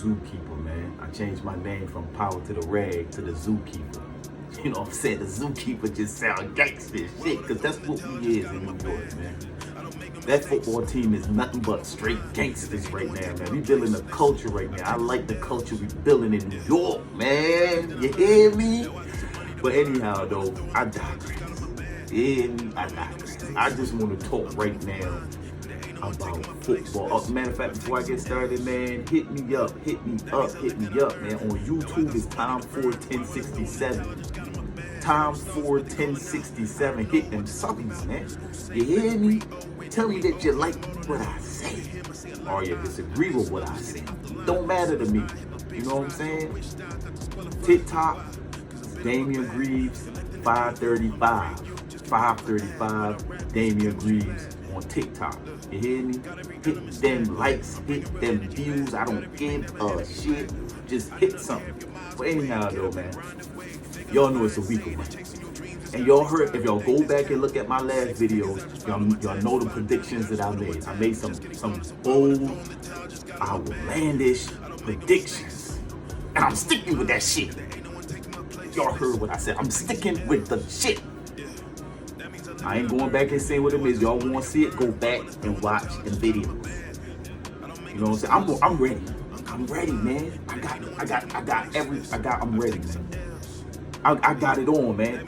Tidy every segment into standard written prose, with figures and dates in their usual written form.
zookeeper, man. I changed my name from Power to the Rag to the Zookeeper. You know what I'm saying? The Zookeeper just sound gangster shit, because that's what we is in New York, man. That football team is nothing but straight gangsters right now, man. We building a culture right now. I like the culture we building in New York, man. You hear me? But anyhow, though, I digress. I digress. I just want to talk right now about football. Matter of fact, before I get started, man, hit me up, man. On YouTube, it's Time41067. Time41067. Hit them subbies, man. You hear me? Tell me that you like what I say, or you disagree with what I say. Don't matter to me. You know what I'm saying? TikTok, Damian Greaves, 535, Damian Greaves on TikTok. You hear me? Hit them likes, hit them views. I don't give a shit. Just hit something. But anyhow, though, man, y'all know it's a week away. And y'all heard, if y'all go back and look at my last videos, y'all know the predictions that I made. I made some bold, outlandish predictions. And I'm sticking with that shit. Y'all heard what I said. I'm sticking with the shit. I ain't going back and saying what it is. Y'all want to see it, go back and watch the videos. You know what I'm saying? I'm ready. I'm ready, man. I'm ready, man. I got it on, man.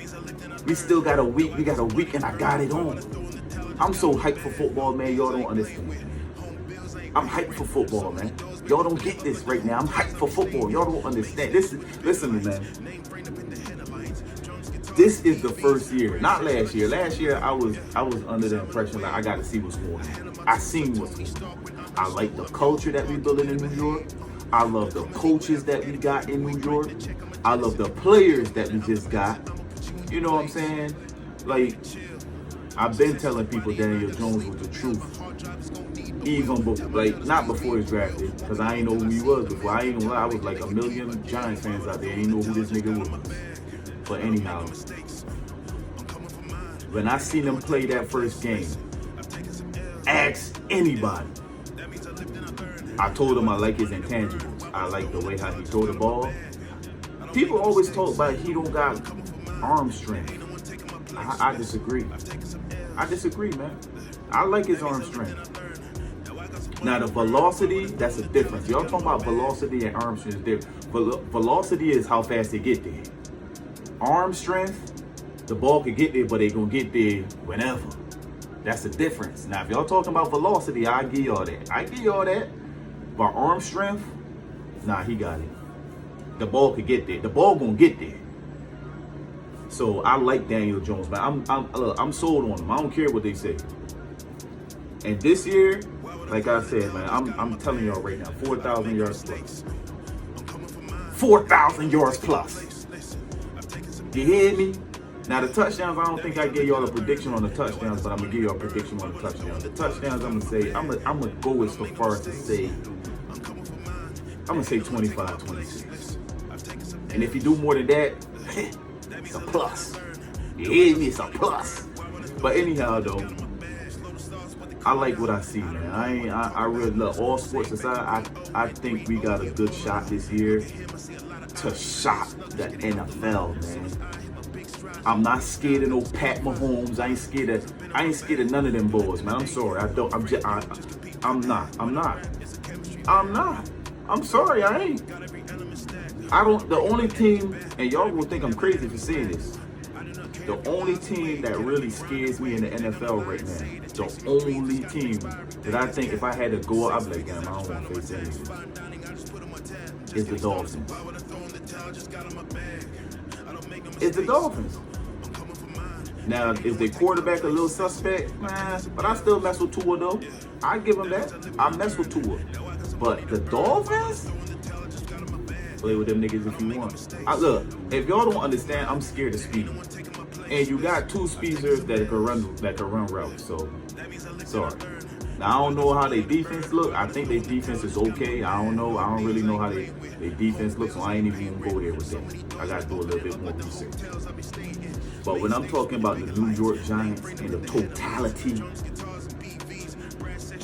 We still got a week. We got a week and I got it on. I'm so hyped for football, man. Y'all don't understand. I'm hyped for football, man. Y'all don't get this right now. I'm hyped for football. Y'all don't understand. Listen to me, man. This is the first year, not last year. Last year, I was under the impression that I got to see what's going on. I seen what's going on. I like the culture that we building in New York. I love the coaches that we got in New York. I love the players that we just got. You know what I'm saying? Like, I've been telling people Daniel Jones was the truth. Even before, not before he was drafted, because I ain't know who he was before. I ain't gonna lie, I was like a million Giants fans out there. I ain't know who this nigga was. But anyhow, when I seen him play that first game, ask anybody. I told him I like his intangibles. I like the way how he throw the ball. People always talk about he don't got arm strength. I disagree. I disagree, man. I like his arm strength. Now the velocity, that's a difference. Y'all talking about velocity and arm strength. Velocity is how fast they get there. Arm strength, the ball could get there, but they gonna get there whenever. That's the difference. Now if y'all talking about velocity, I give y'all that. But arm strength, nah, he got it. The ball could get there. The ball gonna get there. So I like Daniel Jones, man. I'm sold on him. I don't care what they say. And this year, like I said, man, I'm telling y'all right now, 4,000 yards plus. 4,000 yards plus. You hear me? Now the touchdowns, I don't think I gave y'all a prediction on the touchdowns, but I'm gonna give y'all a prediction on the touchdowns. The touchdowns, I'm gonna go as far as to say, I'm gonna say 25, 26. And if you do more than that, it's a plus. You hear me? It's a plus. But anyhow, though, I like what I see, man. I really love all sports aside. I think we got a good shot this year to shock the NFL, man. I'm not scared of no Pat Mahomes. I ain't scared of none of them boys, man. I'm sorry. I'm not. I'm sorry, I ain't. The only team, and y'all will think I'm crazy for saying this, the only team that really scares me in the NFL right now, the only team that I think if I had to go up, I'd be like, damn, I don't want to face anything, is the Dolphins. It's the Dolphins. Now, is their quarterback a little suspect? Man, but I still mess with Tua, though. I give him that. I mess with Tua. But the Dolphins? Play with them niggas if you want. Look, if y'all don't understand, I'm scared of speed. And you got two speedsters that can run routes. So, sorry. Now, I don't know how their defense look. I think their defense is okay. I don't know. I don't really know how their defense looks, so I ain't even gonna go there with them. I got to do a little bit more research. But when I'm talking about the New York Giants and the totality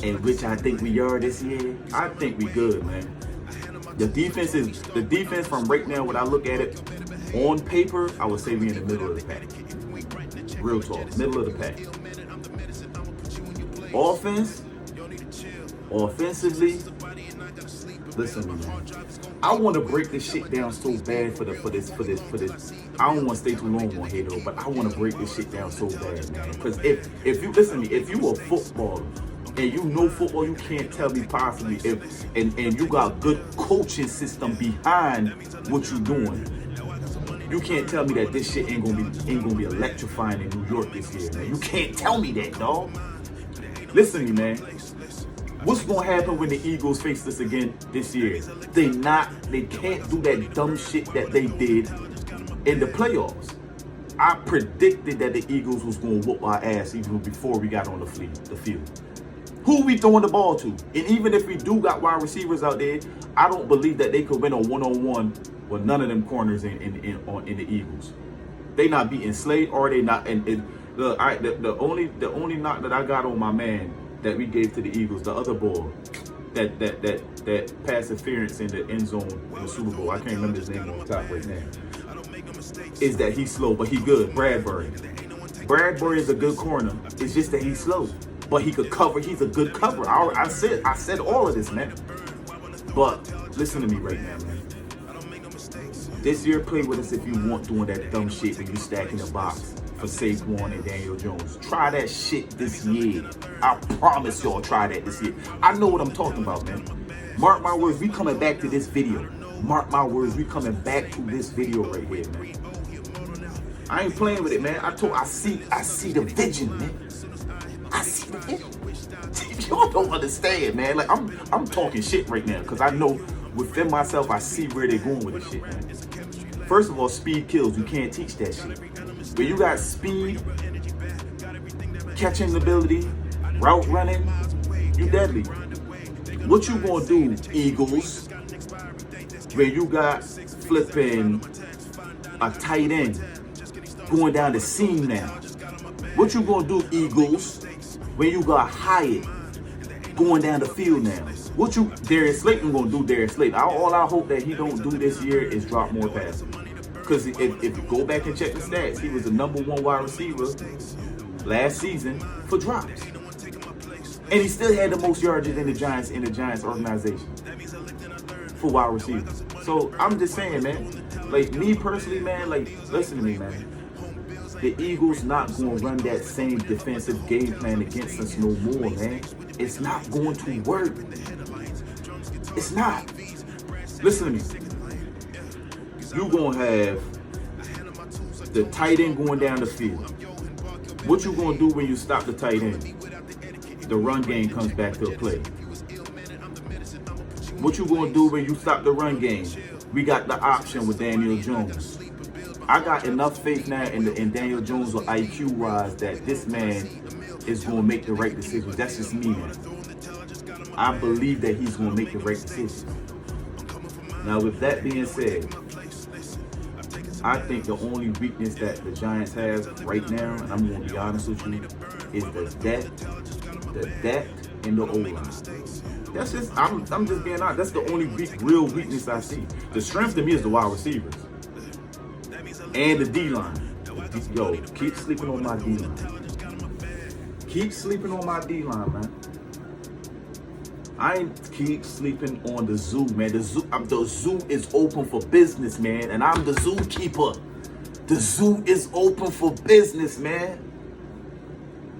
in which I think we are this year, I think we good, man. The defense from right now, when I look at it, on paper, I would say we in the middle of the pack. Real talk, middle of the pack. Offensively, listen to me, man. I want to break this shit down so bad for this. I don't want to stay too long on here though, but I want to break this shit down so bad, man. Because if you listen to me, if you a footballer and you know football, you can't tell me possibly and you got good coaching system behind what you doing. You can't tell me that this shit ain't gonna be electrifying in New York this year, man. You can't tell me that, dog. Listen to me, man. What's gonna happen when the Eagles face us again this year? They can't do that dumb shit that they did in the playoffs. I predicted that the Eagles was gonna whoop our ass even before we got on the field. Who we throwing the ball to? And even if we do got wide receivers out there, I don't believe that they could win a one-on-one with none of them corners in the Eagles. They not beating Slade, or they not. And the only knock that I got on my man that we gave to the Eagles, the other ball, that pass interference in the end zone in the Super Bowl. I can't remember his name on the top right now. Is that he's slow, but he good. Bradbury is a good corner. It's just that he's slow, but he could cover. He's a good cover. I said all of this, man. But listen to me right now, man. This year, play with us if you want, doing that dumb shit when you stack in the box for Saquon and Daniel Jones. Try that shit this year. I promise y'all, try that this year. I know what I'm talking about, man. Mark my words, we coming back to this video. Mark my words, we coming back to this video right here, man. I ain't playing with it, man. I see the vision, man. I see the vision. Y'all don't understand, man. Like I'm talking shit right now because I know within myself I see where they're going with this shit, man. First of all, speed kills. You can't teach that shit. When you got speed, catching ability, route running, you deadly. What you gonna do, Eagles, when you got flipping a tight end going down the seam now? What you gonna do, Eagles, when you got Hyatt going down the field now? What Darius Slayton gonna do, Darius Slayton? All I hope that he don't do this year is drop more passes. Because if you go back and check the stats, he was the #1 wide receiver last season for drops. And he still had the most yardage in the Giants organization for wide receivers. So I'm just saying, man, like me personally, man, like listen to me, man. The Eagles not going to run that same defensive game plan against us no more, man. It's not going to work. It's not. Listen to me. You going to have the tight end going down the field. What you going to do when you stop the tight end? The run game comes back to a play. What you going to do when you stop the run game? We got the option with Daniel Jones. I got enough faith now in Daniel Jones or IQ-wise that this man is going to make the right decisions. That's just me, man. I believe that he's going to make the right decisions. Now, with that being said, I think the only weakness that the Giants have right now, and I'm going to be honest with you, is the depth and the O-line. That's just, I'm just being honest. That's the only real weakness I see. The strength to me is the wide receivers and the D-line. Yo, keep sleeping on my D-line. Keep sleeping on my D-line, man. I ain't keep sleeping on the zoo, man. The zoo is open for business, man. And I'm the zookeeper. The zoo is open for business, man.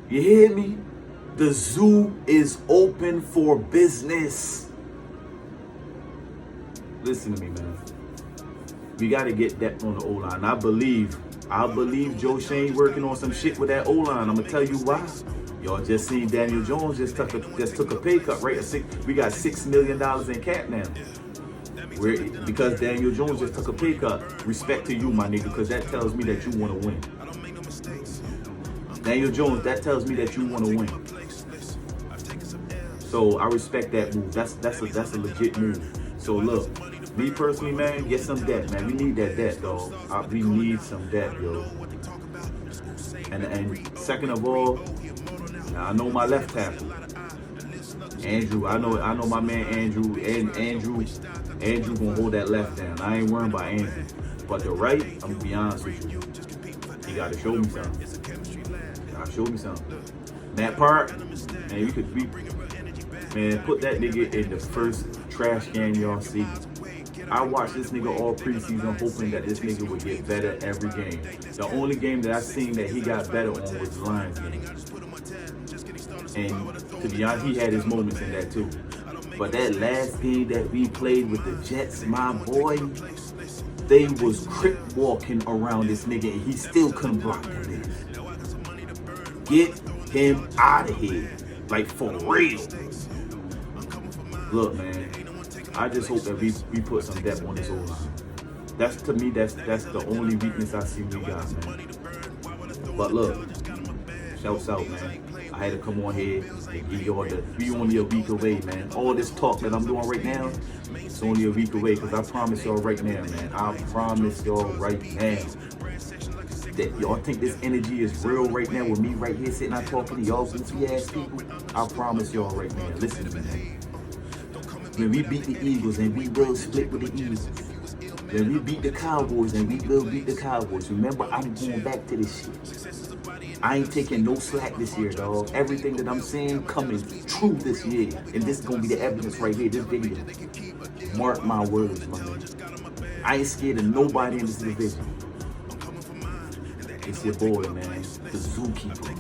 You hear me? The zoo is open for business. Listen to me, man. We got to get depth on the O-line. I believe Joe Shane working on some shit with that O-line. I'm going to tell you why. Y'all just seen Daniel Jones just took a pay cut, right? We got $6 million in cap now. Because Daniel Jones just took a pay cut. Respect to you, my nigga, because that tells me that you want to win. Daniel Jones, that tells me that you want to win. So I respect that move. That's a legit move. So look, me personally, man, get some depth, man. We need that depth, dog. We need some depth, yo. And second of all, now I know my left tackle. Andrew, I know my man Andrew, and Andrew gonna hold that left down. I ain't worrying about Andrew. But the right, I'm gonna be honest with you. He gotta show me something. Gotta show me something. Matt Park, man, man, put that nigga in the first trash game y'all see. I watched this nigga all preseason hoping that this nigga would get better every game. The only game that I seen that he got better on was the Lions game. And to be honest, he had his moments in that too. But that last game that we played with the Jets, my boy, they was crip walking around this nigga and he still couldn't block that nigga. Get him out of here. Like, for real. Look, man, I just hope that we put some depth on this O-line. That's, to me, that's the only weakness I see we got, man. But look, shouts out, man. I had to come on here and give y'all we only a week away, man. All this talk that I'm doing right now, it's only a week away, because I promise y'all right now, man. I promise y'all right now that y'all think this energy is real right now with me right here sitting out talking to y'all goofy ass people. I promise y'all right now. Listen to me, man. When we beat the Eagles, and we will split with the Eagles. When we beat the Cowboys, and we will beat the Cowboys. Remember, I'm going back to this shit. I ain't taking no slack this year, dog. Everything that I'm saying coming true this year. And this is going to be the evidence right here, this video. Mark my words, man. I ain't scared of nobody in this division. It's your boy, man. The Zookeeper.